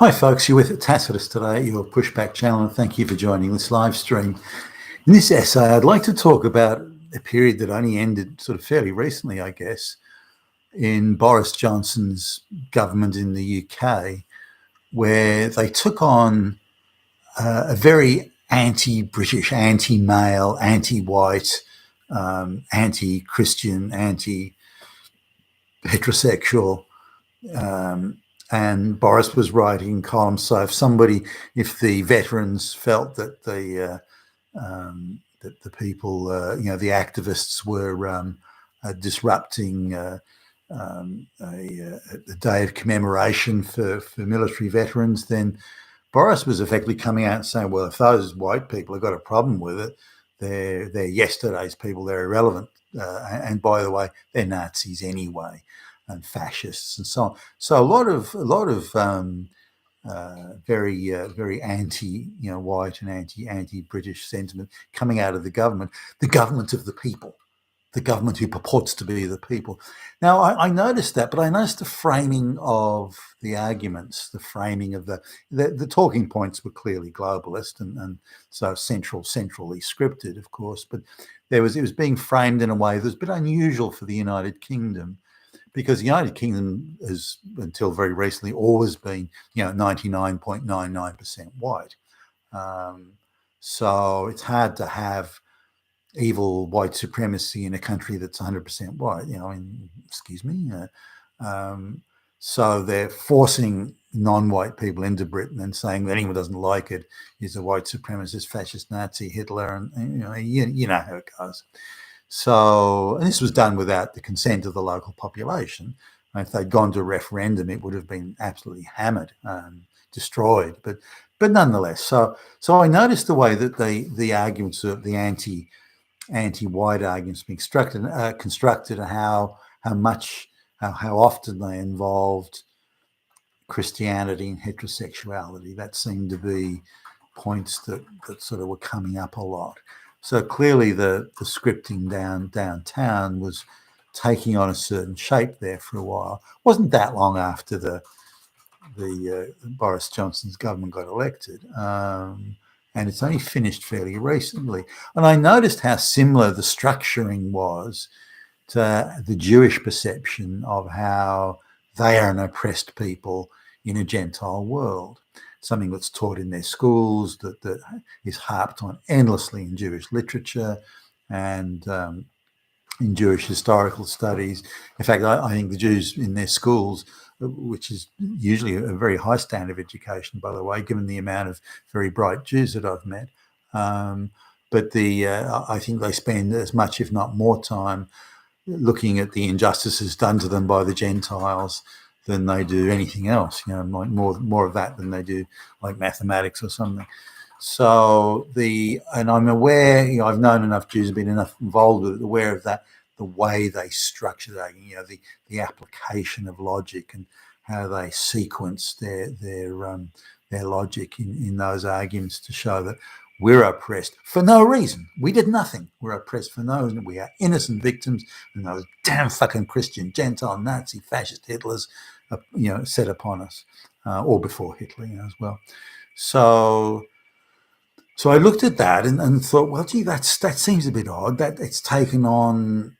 Hi folks, you're with Tacitus today, your pushback channel, and thank you for joining this live stream. In this essay, I'd like to talk about a period that only ended sort of fairly recently, I guess, in Boris Johnson's government in the UK, where they took on a very anti-British, anti-male, anti-white, anti-Christian, anti-heterosexual and Boris was writing columns. So if the veterans felt that the people, the activists were disrupting a day of commemoration for military veterans, then Boris was effectively coming out and saying, well, if those white people have got a problem with it, they're yesterday's people, they're irrelevant. And by the way, they're Nazis anyway, and fascists and so on. So a lot of very anti-white and anti-British sentiment coming out of the government of the people, the government who purports to be the people. Now, I noticed that, but I noticed the framing of the arguments, the framing of the talking points were clearly globalist and so centrally scripted, of course, but it was being framed in a way that was a bit unusual for the United Kingdom, because the United Kingdom has, until very recently, always been, 99.99% white. So it's hard to have evil white supremacy in a country that's 100% white, excuse me. So they're forcing non-white people into Britain and saying that anyone who doesn't like it is a white supremacist, fascist, Nazi, Hitler, and you know how it goes. So, and this was done without the consent of the local population. If they'd gone to a referendum, it would have been absolutely hammered, destroyed. But nonetheless, so I noticed the way that the arguments of the anti-white arguments being constructed, and how often they involved Christianity and heterosexuality. That seemed to be points that sort of were coming up a lot. So clearly the scripting downtown was taking on a certain shape there for a while. It wasn't that long after the Boris Johnson's government got elected, and it's only finished fairly recently. And I noticed how similar the structuring was to the Jewish perception of how they are an oppressed people in a Gentile world. Something that's taught in their schools, that is harped on endlessly in Jewish literature and in Jewish historical studies. In fact, I think the Jews in their schools, which is usually a very high standard of education, by the way, given the amount of very bright Jews that I've met, but I think they spend as much, if not more, time looking at the injustices done to them by the Gentiles than they do anything else, like more of that than they do like mathematics or something. So and I'm aware, I've known enough Jews, have been enough involved with it, aware of that, the way they structure that, the application of logic and how they sequence their logic in those arguments to show that we're oppressed for no reason. We did nothing. We're oppressed for no reason. We are innocent victims, and those damn fucking Christian, Gentile, Nazi, fascist Hitlers, set upon us, or before Hitler, as well. So I looked at that and thought, well, gee, that seems a bit odd. That it's taken on,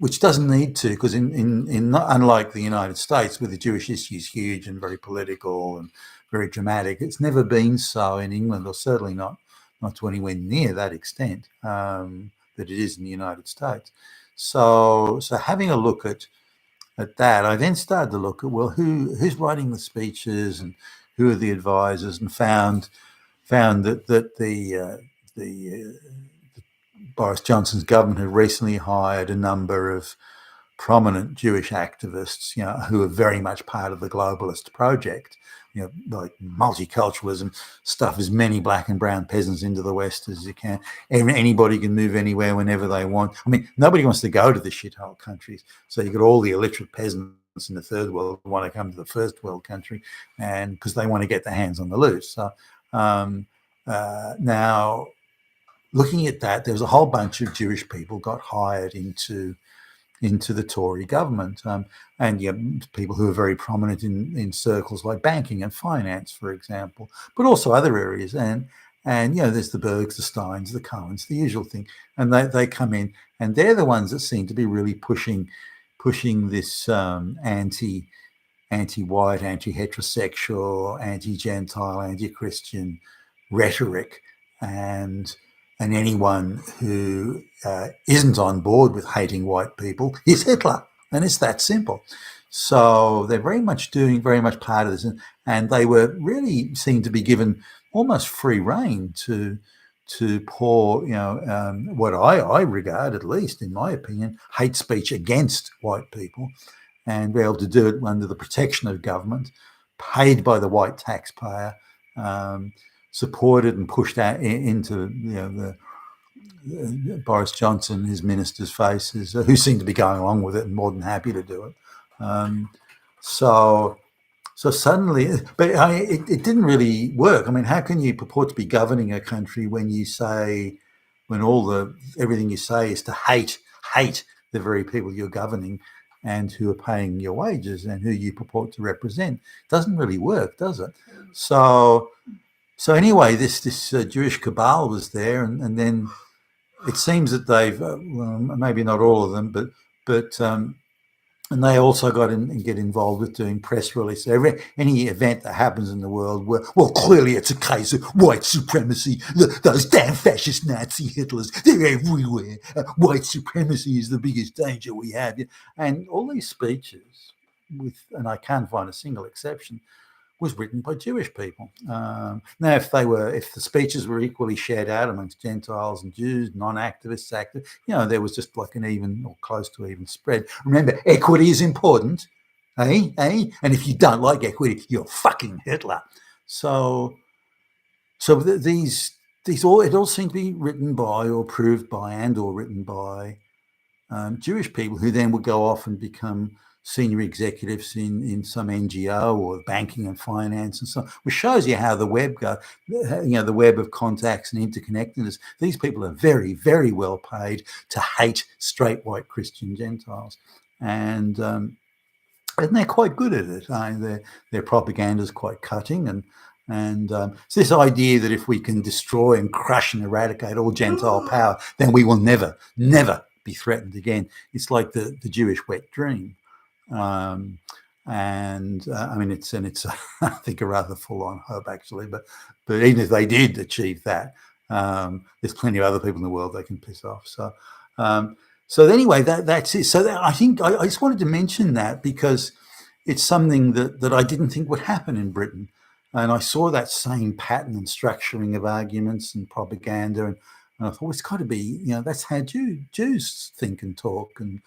which doesn't need to, because unlike the United States, where the Jewish issue is huge and very political and very dramatic, it's never been so in England, or certainly not to anywhere near that extent that it is in the United States. So having a look at that, I then started to look at, well, who's writing the speeches and who are the advisors, and found that the Boris Johnson's government had recently hired a number of prominent Jewish activists, who are very much part of the globalist project, like multiculturalism, stuff as many black and brown peasants into the West as you can. Anybody can move anywhere whenever they want. I mean, nobody wants to go to the shithole countries. So you've got all the illiterate peasants in the third world who want to come to the first world country, and because they want to get their hands on the loot. So now, looking at that, there was a whole bunch of Jewish people got hired into into the Tory government, and people who are very prominent in circles like banking and finance, for example, but also other areas. And there's the Bergs, the Steins, the Cohens, the usual thing, and they come in, and they're the ones that seem to be really pushing this anti-white, anti-heterosexual, anti-Gentile, anti-Christian rhetoric, and anyone who isn't on board with hating white people is Hitler, and it's that simple. So they're very much part of this, and they were really seemed to be given almost free rein to pour, what I regard, at least in my opinion, hate speech against white people, and be able to do it under the protection of government, paid by the white taxpayer, supported and pushed out into the Boris Johnson, his ministers' faces, who seem to be going along with it and more than happy to do it. So suddenly, but it didn't really work. I mean, how can you purport to be governing a country when everything you say is to hate the very people you're governing and who are paying your wages and who you purport to represent? Doesn't really work, does it? So anyway, this Jewish cabal was there, and then it seems that they've maybe not all of them, but and they also get involved with doing press releases. Any event that happens in the world, well, clearly it's a case of white supremacy. Those damn fascist Nazi Hitlers, they're everywhere. White supremacy is the biggest danger we have. And all these speeches, and I can't find a single exception, was written by Jewish people. Now, if the speeches were equally shared out amongst Gentiles and Jews, non-activists, activists, there was just like an even or close to even spread. Remember, equity is important, eh? And if you don't like equity, you're fucking Hitler. So it all seemed to be written by or approved by or written by Jewish people, who then would go off and become senior executives in some NGO or banking and finance and so on, which shows you how the web goes, the web of contacts and interconnectedness. These people are very, very well paid to hate straight white Christian Gentiles. And they're quite good at it. Their propaganda is quite cutting. And it's this idea that if we can destroy and crush and eradicate all Gentile power, then we will never, never be threatened again. It's like the Jewish wet dream. I mean, it's I think a rather full-on hope, actually. But even if they did achieve that, there's plenty of other people in the world they can piss off. So anyway, that's it. So I think I just wanted to mention that because it's something that I didn't think would happen in Britain, and I saw that same pattern and structuring of arguments and propaganda, and I thought, well, it's got to be, that's how Jews think and talk and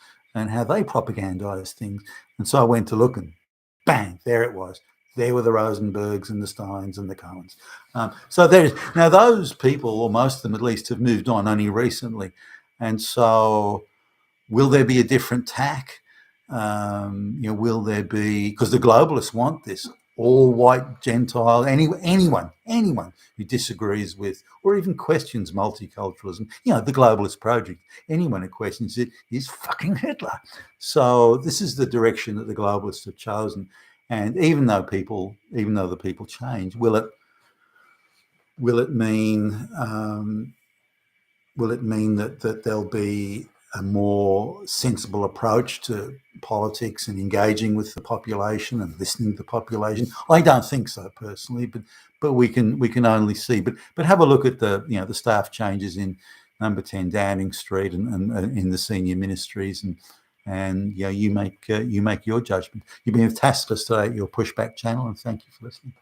how they propagandize things. And so I went to look, and bang, there it was. There were the Rosenbergs and the Steins and the Cohens. So now those people, or most of them at least, have moved on only recently. And so will there be a different tack? Will there be, because the globalists want this, all white Gentile, anyone who disagrees with or even questions multiculturalism, the globalist project, anyone who questions it is fucking Hitler. So this is the direction that the globalists have chosen. And even though the people change, will it mean that there'll be a more sensible approach to politics and engaging with the population and listening to the population? I don't think so personally, but we can only see. But have a look at the staff changes in Number 10 Downing Street and in the senior ministries, and you make your judgment. You've been with Tacitus today at your Pushback channel, and thank you for listening.